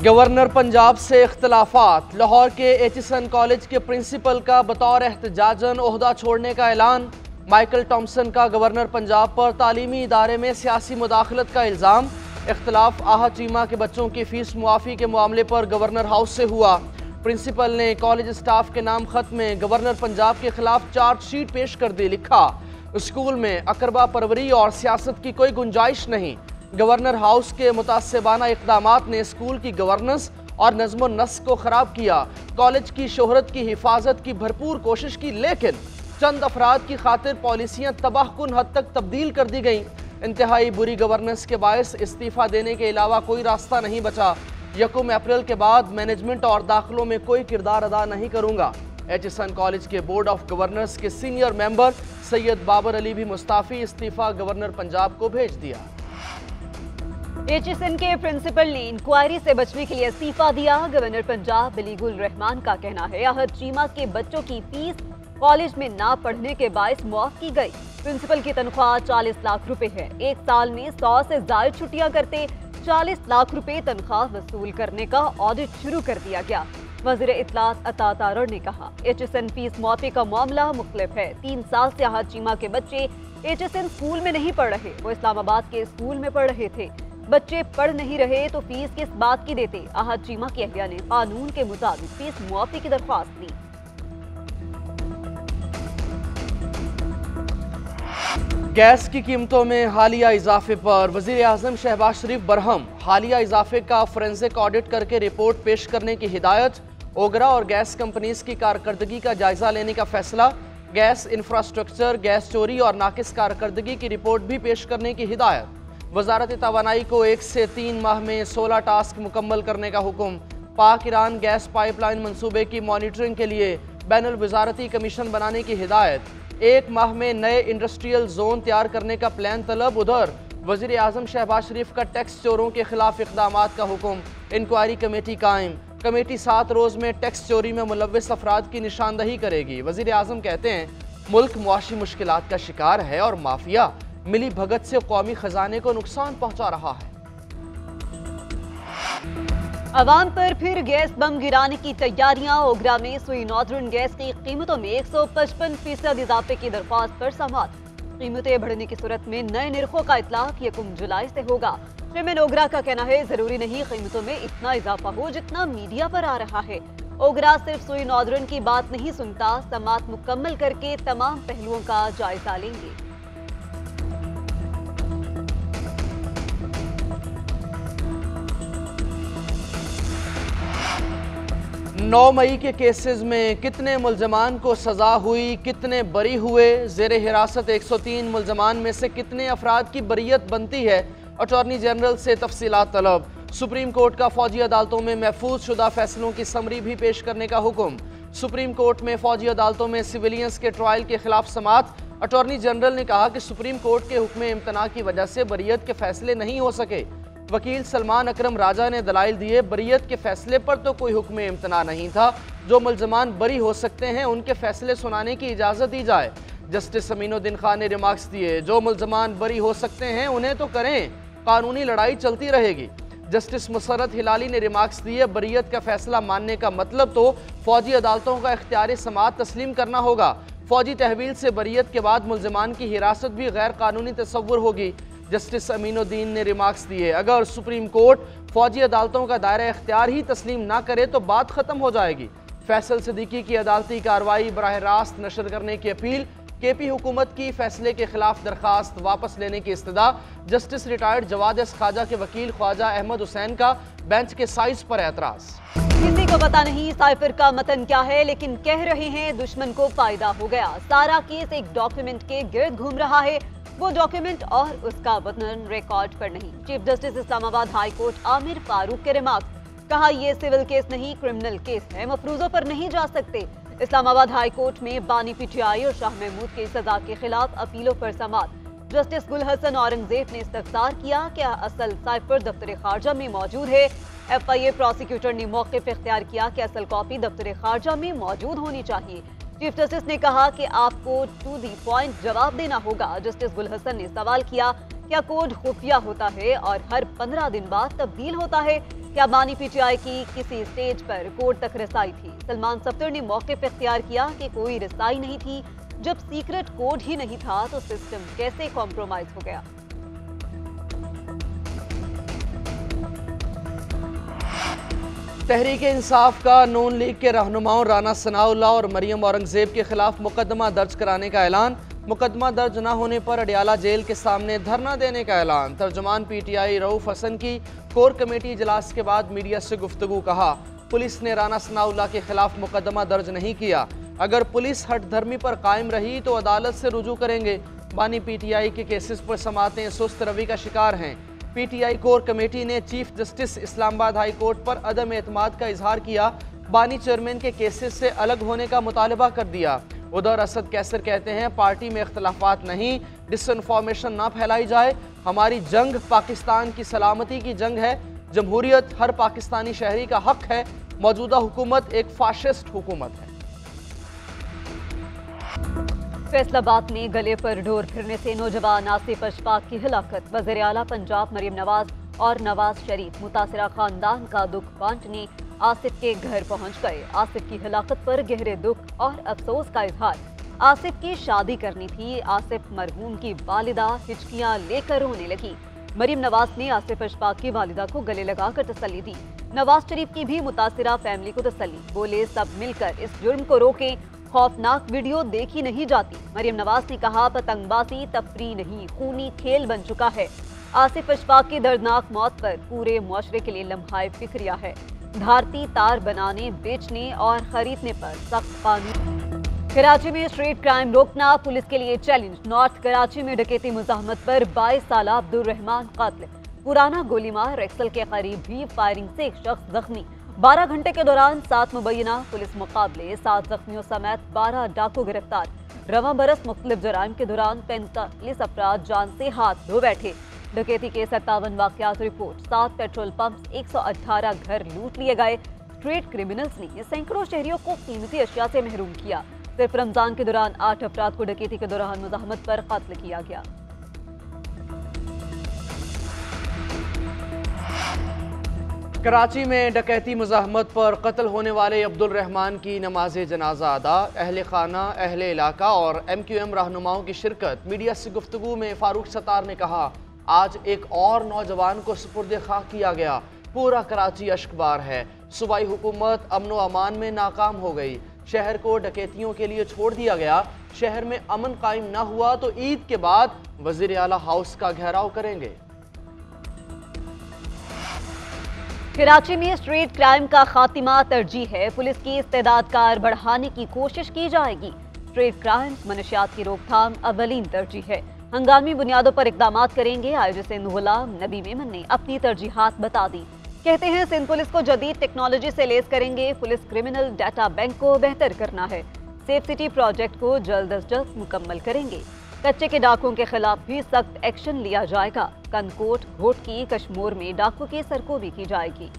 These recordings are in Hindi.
गवर्नर पंजाब से इख्तलाफात। लाहौर के एचिसन कॉलेज के प्रिंसिपल का बतौर एहतजाजन ओहदा छोड़ने का ऐलान। माइकल टॉमसन का गवर्नर पंजाब पर तालीमी इदारे में सियासी मुदाखलत का इल्ज़ाम। इख्तलाफ आहा चीमा के बच्चों की फीस मुआफ़ी के मामले पर गवर्नर हाउस से हुआ। प्रिंसिपल ने कॉलेज स्टाफ के नाम खत में गवर्नर पंजाब के खिलाफ चार्जशीट पेश कर दी। लिखा, स्कूल में अकरबा परवरी और सियासत की कोई गुंजाइश नहीं। गवर्नर हाउस के मुतासिबाना इक़दामात ने स्कूल की गवर्नेंस और नज़्म नस्क को ख़राब किया। कॉलेज की शोहरत की हिफाजत की भरपूर कोशिश की, लेकिन चंद अफराद की खातिर पॉलिसियाँ तबाहकुन हद तक तब्दील कर दी गईं। इंतहाई बुरी गवर्नेंस के बायस इस्तीफ़ा देने के अलावा कोई रास्ता नहीं बचा। 1 अप्रैल के बाद मैनेजमेंट और दाखिलों में कोई किरदार अदा नहीं करूँगा। एचिसन कॉलेज के बोर्ड ऑफ गवर्नर्स के सीनियर मेंबर सैयद बाबर अली भी मुस्ताफ़ी इस्तीफ़ा गवर्नर पंजाब को भेज दिया। एचिसन के प्रिंसिपल ने इंक्वायरी से बचने के लिए इस्तीफा दिया। गवर्नर पंजाब बलीगुल रहमान का कहना है, आहत चीमा के बच्चों की फीस कॉलेज में ना पढ़ने के बायस मुआफ की गई। प्रिंसिपल की तनख्वाह 40 लाख रुपए है। एक साल में 100 से ज्यादा छुट्टियां करते 40 लाख रुपए तनख्वाह वसूल करने का ऑडिट शुरू कर दिया गया। वज़ीर इत्तलात अता तारड़ ने कहा, एचिसन फीस मुआफी का मामला मुख्तलिफ है। 3 साल से आहत चीमा के बच्चे एचिसन स्कूल में नहीं पढ़ रहे, वो इस्लामाबाद के स्कूल में पढ़ रहे थे। बच्चे पढ़ नहीं रहे तो फीस किस बात की देते। आहत चीमा की अहलिया ने कानून के मुताबिक फीस मुआफी की दरख्वास्त दी। गैस की कीमतों में हालिया इजाफे पर वज़ीर आज़म शहबाज शरीफ बरहम। हालिया इजाफे का फोरेंसिक ऑडिट करके रिपोर्ट पेश करने की हिदायत। ओगरा और गैस कंपनीज की कारकर्दगी का जायजा लेने का फैसला। गैस इंफ्रास्ट्रक्चर, गैस चोरी और नाकिस कारकर्दगी की रिपोर्ट भी पेश करने की हिदायत। वजारत तवानाई को 1 से 3 माह में 16 टास्क मुकम्मल करने का हुक्म। पाक ईरान गैस पाइपलाइन मंसूबे की मॉनिटरिंग के लिए बैनुल वजारती कमीशन बनाने की हिदायत। 1 माह में नए इंडस्ट्रियल जोन तैयार करने का प्लान तलब। उधर वज़ीर आज़म शहबाज शरीफ का टैक्स चोरों के खिलाफ इक़दामात का हुक्म। इंक्वायरी कमेटी कायम। कमेटी 7 रोज़ में टैक्स चोरी में मुलव्विस अफराद की निशानदही करेगी। वज़ीर आज़म कहते हैं, मुल्क मुआशी मुश्किलात का शिकार है और माफिया मिली भगत से कौमी खजाने को नुकसान पहुंचा रहा है। अवाम पर फिर गैस बम गिराने की तैयारियां। ओगरा में सुई नॉर्दर्न गैस की कीमतों में 155% इजाफे की दरख्वास्त पर समाअत। कीमतें बढ़ने की सूरत में नए निर्खों का इतलाक 1 जुलाई से होगा। चेयरमैन ओगरा का कहना है, जरूरी नहीं कीमतों में इतना इजाफा हो जितना मीडिया पर आ रहा है। ओगरा सिर्फ सुई नॉर्दर्न की बात नहीं सुनता, समाअत मुकम्मल करके तमाम पहलुओं का जायजा लेंगे। 9 मई के केसेस में कितने मुल्जमान को सजा हुई, कितने बरी हुए। ज़ेर हिरासत 103 मुल्जमान में से कितने अफराद की बरीयत बनती है। अटॉर्नी जनरल से तफसीलात तलब। सुप्रीम कोर्ट का फौजी अदालतों में महफूज शुदा फैसलों की समरी भी पेश करने का हुक्म। सुप्रीम कोर्ट में फौजी अदालतों में सिविलियंस के ट्रायल के खिलाफ समाअत। अटॉर्नी जनरल ने कहा कि सुप्रीम कोर्ट के हुक्म इम्तना की वजह से बरीयत के फैसले नहीं हो सके। वकील सलमान अकरम राजा ने दलाइल दिए, बरीयत के फैसले पर तो कोई हुक्म इम्तना नहीं था। जो मुल्जमान बरी हो सकते हैं उनके फैसले सुनाने की इजाज़त दी जाए। जस्टिस अमीनुद्दीन खान ने रिमार्क्स दिए, जो मुल्जमान बरी हो सकते हैं उन्हें तो करें, कानूनी लड़ाई चलती रहेगी। जस्टिस मुसर्रत हिलाली ने रिमार्क्स दिए, बरीयत का फैसला मानने का मतलब तो फौजी अदालतों का इख्तियार समाअत तस्लीम करना होगा। फौजी तहवील से बरीयत के बाद मुल्जमान की हिरासत भी गैर कानूनी तसव्वुर होगी। जस्टिस अमीनुद्दीन ने रिमार्क्स दिए, अगर सुप्रीम कोर्ट फौजी अदालतों का दायरा इख्तियार ही तस्लीम ना करे तो बात खत्म हो जाएगी। फैसल सिद्दीकी की अदालती कार्रवाई बराह रास्त नशर करने की अपील। केपी हुकूमत की फैसले के खिलाफ दरखास्त वापस लेने की इस्तदा। जस्टिस रिटायर्ड जवाद एस खाजा के वकील ख्वाजा अहमद हुसैन का बेंच के साइज पर एतराज। किसी को पता नहीं साइफर का मतन क्या है, लेकिन कह रहे हैं दुश्मन को फायदा हो गया। सारा केस एक डॉक्यूमेंट के गिर्द घूम रहा है, वो डॉक्यूमेंट और उसका वतन रिकॉर्ड पर नहीं। Chief justice Islamabad high court Aamir Farooq के रिमार्क्स। कहा, ये सिविल केस नहीं क्रिमिनल केस है, मफरूजों पर नहीं जा सकते। इस्लामाबाद हाई कोर्ट में बानी पीटीआई और शाह महमूद की सजा के खिलाफ अपीलों पर समाअत। जस्टिस गुल हसन औरंगजेब ने इस्तफसार किया, क्या असल साइफर दफ्तर खारजा में मौजूद है। FIA प्रोसिक्यूटर ने मौक़िफ़ इख्तियार किया कि असल कॉपी दफ्तर खारजा में मौजूद होनी चाहिए। चीफ जस्टिस ने कहा कि आपको टू दी पॉइंट जवाब देना होगा। जस्टिस गुल हसन ने सवाल किया, क्या कोड खुफिया होता है और हर 15 दिन बाद तब्दील होता है। क्या बानी पीटीआई की किसी स्टेज पर कोर्ट तक रसाई थी? सलमान सफ्दर ने मौके पर इख्तियार किया कि कोई रसाई नहीं थी। जब सीक्रेट कोड ही नहीं था तो सिस्टम कैसे कॉम्प्रोमाइज हो गया? तहरीक इंसाफ का नून लीग के रहनुमाओं राना सनाउल्लाह और मरियम औरंगजेब के खिलाफ मुकदमा दर्ज कराने का ऐलान। मुकदमा दर्ज न होने पर अडियाला जेल के सामने धरना देने का ऐलान। तर्जुमान पीटीआई रऊफ हसन की कोर कमेटी इजलास के बाद मीडिया से गुफ्तगू। कहा, पुलिस ने राना सनाउल्लाह के खिलाफ मुकदमा दर्ज नहीं किया। अगर पुलिस हठधर्मी पर कायम रही तो अदालत से रुजू करेंगे। बानी पीटीआई के केसेस पर समातें सुस्त रवि का शिकार हैं। पीटीआई कोर कमेटी ने chief justice Islamabad high court पर अदम एतमाद का इजहार किया। बानी चेयरमैन के केसेस से अलग होने का मुतालबा कर दिया। उधर असद कैसर कहते हैं, पार्टी में इख्तलाफात नहीं, डिसइंफॉर्मेशन ना फैलाई जाए। हमारी जंग पाकिस्तान की सलामती की जंग है। जमहूरियत हर पाकिस्तानी शहरी का हक है। मौजूदा हुकूमत एक फाशिस्ट हुकूमत है। फैसलाबाद में गले पर डोर फिरने से नौजवान आसिफ अशफाक की हिलाकत। वज़ीर आला पंजाब मरियम नवाज और नवाज शरीफ मुतासिरा खानदान का दुख बांटने आसिफ के घर पहुंच गए। आसिफ की हिलाकत पर गहरे दुख और अफसोस का इजहार। आसिफ की शादी करनी थी। आसिफ मरहूम की वालिदा हिचकियां लेकर रोने लगी। मरियम नवाज ने आसिफ अशफाक की वालिदा को गले लगाकर तसल्ली दी। नवाज शरीफ की भी मुतासिरा फैमिली को तसल्ली। बोले, सब मिलकर इस जुर्म को रोकें। खौफनाक वीडियो देखी नहीं जाती। मरियम नवाज ने कहा, पतंगबाजी तफरी नहीं, खूनी खेल बन चुका है। आसिफ अशफाक की दर्दनाक मौत पर पूरे मुआशरे के लिए लम्हाए फिक्रिया है। धारती तार बनाने, बेचने और खरीदने पर सख्त कानून। कराची में स्ट्रीट क्राइम रोकना पुलिस के लिए चैलेंज। नॉर्थ कराची में डकैती मुजाहमत पर 22 साल अब्दुल रहमान कातिल। पुराना गोलीमार एक्सल के करीब भी फायरिंग से एक शख्स जख्मी। 12 घंटे के दौरान 7 मुबैना पुलिस मुकाबले, 7 जख्मियों समेत 12 डाकू गिरफ्तार। रवां बरस मुख्तलिफ जराइम के दौरान 45 अफराद जान से हाथ धो बैठे। डकैती के 57 वाकयात रिपोर्ट। 7 पेट्रोल पंप, 118 घर लूट लिए गए। स्ट्रीट क्रिमिनल्स ने सैकड़ों शहरियों को कीमती अशिया से महरूम किया। सिर्फ रमजान के दौरान 8 अफराद को डकैती के दौरान मुजाहमत पर कत्ल किया गया। कराची में डकैती मुजाहमत पर कत्ल होने वाले अब्दुल रहमान की नमाज जनाजा अदा। अहले खाना, अहले इलाका और MQM रहनुमाओं की शिरकत। मीडिया से गुफ्तगू में फारूक सत्तार ने कहा, आज एक और नौजवान को सुपुर्द खां किया गया। पूरा कराची अश्कबार है। सूबाई हुकूमत अमन व अमान में नाकाम हो गई। शहर को डकैतियों के लिए छोड़ दिया गया। शहर में अमन कायम न हुआ तो ईद के बाद वज़ीर आला हाउस का घेराव करेंगे। कराची में स्ट्रीट क्राइम का खात्मा तरजीह है। पुलिस की इस्तेदाद कार बढ़ाने की कोशिश की जाएगी। स्ट्रीट क्राइम, मनशियात की रोकथाम अवलीन तरजीह है। हंगामी बुनियादों पर इकदाम करेंगे। आईजी सिंध गुलाम नबी मेमन ने अपनी तरजीहात बता दी। कहते हैं, सिंध पुलिस को जदीद टेक्नोलॉजी से लेस करेंगे। पुलिस क्रिमिनल डाटा बैंक को बेहतर करना है। सेफ सिटी प्रोजेक्ट को जल्द अज जल्द मुकम्मल करेंगे। कच्चे के डाकुओं के खिलाफ भी सख्त एक्शन लिया जाएगा। कनकोट, घोटकी, कश्मोर में डाकू की सरकोबी की जाएगी।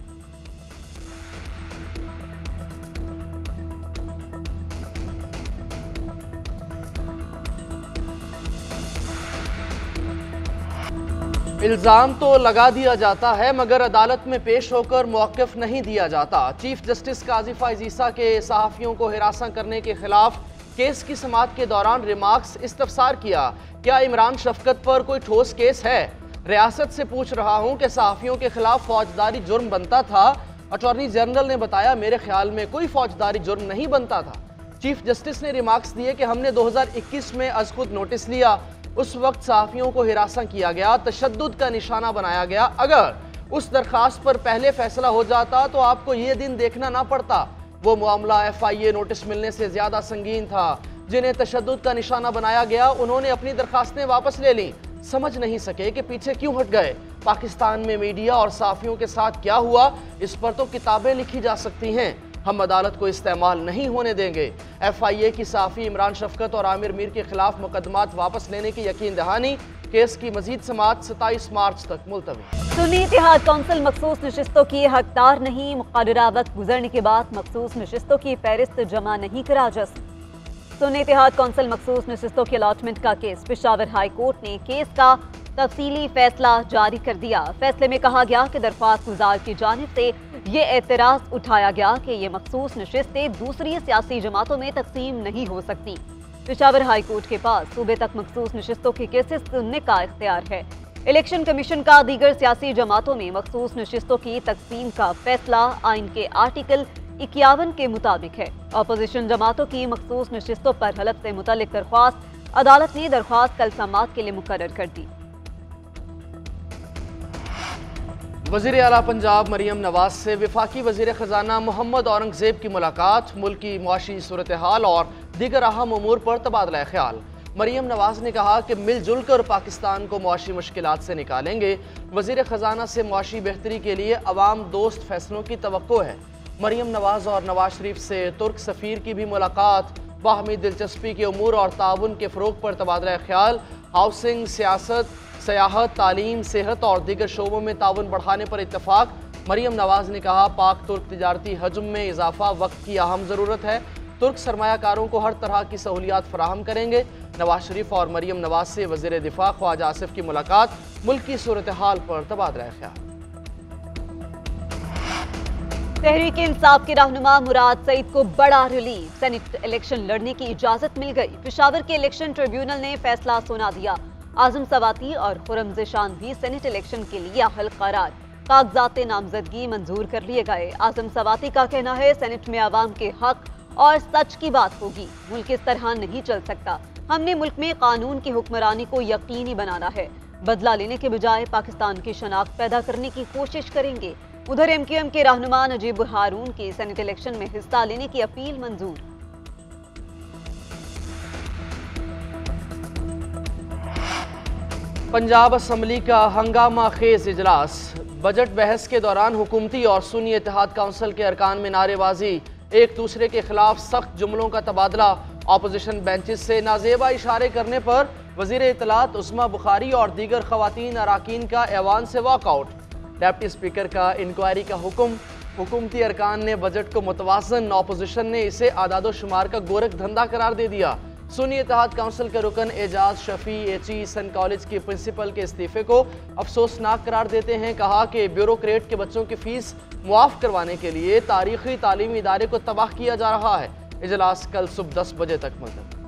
इल्जाम तो लगा दिया जाता है मगर अदालत में पेश होकर मौक़िफ़ नहीं दिया जाता। चीफ जस्टिस काजी फ़ाइज़ ईसा के सहाफ़ियों को हिरासत करने के खिलाफ केस की समाअत के दौरान रिमार्क्स इस्तफसार किया। क्या इमरान शफकत पर कोई ठोस केस है? रियासत से पूछ रहा हूं कि सहाफ़ियों के खिलाफ फौजदारी जुर्म बनता था। अटॉर्नी जनरल ने बताया, मेरे ख्याल में कोई फौजदारी जुर्म नहीं बनता था। चीफ जस्टिस ने रिमार्क्स दिए कि हमने 2021 में अज खुद नोटिस लिया। उस वक्त सहाफ़ियों को हिरासत किया गया, तशद्दुद का निशाना बनाया गया। अगर उस दरखास्त पर पहले फैसला हो जाता तो आपको ये दिन देखना ना पड़ता। वो मामला FIA नोटिस मिलने से ज्यादा संगीन था। जिन्हें तशद्दुद का निशाना बनाया गया उन्होंने अपनी दरखास्तें वापस ले ली। समझ नहीं सके कि पीछे क्यों हट गए। पाकिस्तान में मीडिया और सहाफ़ियों के साथ क्या हुआ, इस पर तो किताबें लिखी जा सकती हैं। हम अदालत को इस्तेमाल नहीं होने देंगे। FIA की सहाफ़ी इमरान शफकत और आमिर मीर के खिलाफ मुकदमात वापस लेने की यकीन दहानी। केस की मजीद समाअत 27 मार्च तक मुलतवी। सुन्नी इत्तेहाद कौंसिल मखसूस नशिस्तों की हकदार नहीं। मुक़र्ररा वक्त गुजरने के बाद मखसूस नशिस्तों की फहरिस्त जमा नहीं करा जा सकती। सुन्नी इत्तेहाद कौंसिल मखसूस नशिस्तों की अलाटमेंट का केस पेशावर हाई कोर्ट ने केस का तफसीली फैसला जारी कर दिया। फैसले में कहा गया कि दरख्वास्त गुजार की जानिब से ये एतराज उठाया गया कि ये मखसूस नशिस्तें दूसरी सियासी जमातों में तकसीम नहीं हो सकती। पेशावर हाई कोर्ट के पास सूबे तक मखसूस नशिस्तों के केसेस सुनने का इख्तियार है। इलेक्शन कमीशन का दीगर सियासी जमातों में मखसूस नशिस्तों की तकसीम का फैसला आइन के आर्टिकल 51 के मुताबिक है। अपोजिशन जमातों की मखसूस नशिस्तों पर हलफ से मुतल्लिक दरख्वास्त अदालत ने दरख्वास्त कल समाअत के लिए मुकर्रर कर दी। वज़ीर आला पंजाब मरियम नवाज से वफाकी वज़ीर ख़जाना मोहम्मद औरंगज़ेब की मुलाकात, मुल्क की मुआशी सूरत हाल और दीगर अहम उमूर पर तबादला ख्याल। मरियम नवाज ने कहा कि मिलजुल कर पाकिस्तान को मुआशी मुश्किलात से निकालेंगे। वज़ीर ख़जाना से मुआशी बेहतरी के लिए अवाम दोस्त फैसलों की तवक्को है। मरियम नवाज और नवाज शरीफ से तुर्क सफ़ीर की भी मुलाकात, बाहमी दिलचस्पी के उमूर और ताउन के फ़रोग पर तबादला ख्याल। हाउसिंग, सियासत, सयाहत, तालीम, सेहत और दीगर शोबों में ताउन बढ़ाने पर इत्तफाक। मरियम नवाज ने कहा पाक तुर्क तिजारती हजम में इजाफा वक्त की अहम ज़रूरत है। तुर्क सरमायाकारों को हर तरह की सहूलियात फराहम करेंगे। नवाज शरीफ और मरियम नवाज से वज़ीर दिफा ख्वाजा आसिफ की मुलाकात, मुल्क की सूरत हाल पर तबादला ख्याल। तहरीक इंसाफ के रहनुमा मुराद सईद को बड़ा रिलीफ, सेनेट इलेक्शन लड़ने की इजाजत मिल गई। पेशावर के इलेक्शन ट्रिब्यूनल ने फैसला सुना दिया। आजम सवाती और खुरम ज़ेशान भी सेनेट इलेक्शन के लिए अहल करार, कागजात नामजदगी मंजूर कर लिए गए। आजम सवाती का कहना है सेनेट में आवाम के हक और सच की बात होगी। मुल्क इस तरह नहीं चल सकता। हमने मुल्क में कानून की हुक्मरानी को यकीनी बनाना है। बदला लेने के बजाय पाकिस्तान की शनाख्त पैदा करने की कोशिश करेंगे। उधर MQM के रहनुमा नजीब हारून की सेनेट इलेक्शन में हिस्सा लेने की अपील मंजूर। पंजाब असम्बली का हंगामा खेज इजलास, बजट बहस के दौरान हुकूमती और सुन्नी इत्तेहाद काउंसिल के अरकान में नारेबाजी, एक दूसरे के खिलाफ सख्त जुमलों का तबादला। अपोजिशन बेंचेस से नाजेबा इशारे करने पर वजीर इत्तलात उस्मा बुखारी और दीगर खवातीन अराकीन का ऐवान से वॉकआउट। डिप्टी स्पीकर का इंक्वायरी का हुक्म, हुकूमती अरकान ने बजट को मुतवाज़न, अपोजिशन ने इसे आदादो शुमार का गोरख धंधा करार दे दिया। सुन्नी इत्तेहाद काउंसिल के रुकन एजाज शफी HE सन कॉलेज के प्रिंसिपल के इस्तीफे को अफसोसनाक करार देते हैं। कहा कि ब्यूरोक्रेट के बच्चों की फीस मुआफ करवाने के लिए तारीखी तालीमी इदारे को तबाह किया जा रहा है। इजलास कल सुबह 10 बजे तक मुलतवी।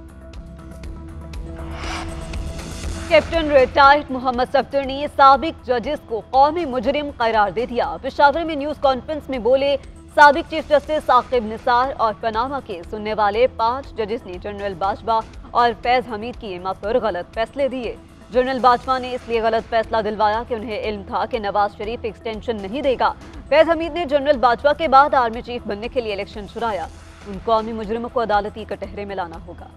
कैप्टन रिटायर्ड मोहम्मद सफ्दर ने साबिक जजेस को कौमी मुजरिम करार दे दिया। पेशावर में न्यूज कॉन्फ्रेंस में बोले साबिक चीफ जस्टिस साकिब निसार और पनामा के सुनने वाले 5 जजेस ने जनरल बाजवा और फैज हमीद की इमा पर गलत फैसले दिए। जनरल बाजवा ने इसलिए गलत फैसला दिलवाया कि उन्हें इल्म था कि नवाज शरीफ एक्सटेंशन नहीं देगा। फैज हमीद ने जनरल बाजवा के बाद आर्मी चीफ बनने के लिए इलेक्शन छुड़ाया। उन कौमी मुजरिमों को अदालती कटहरे में लाना होगा।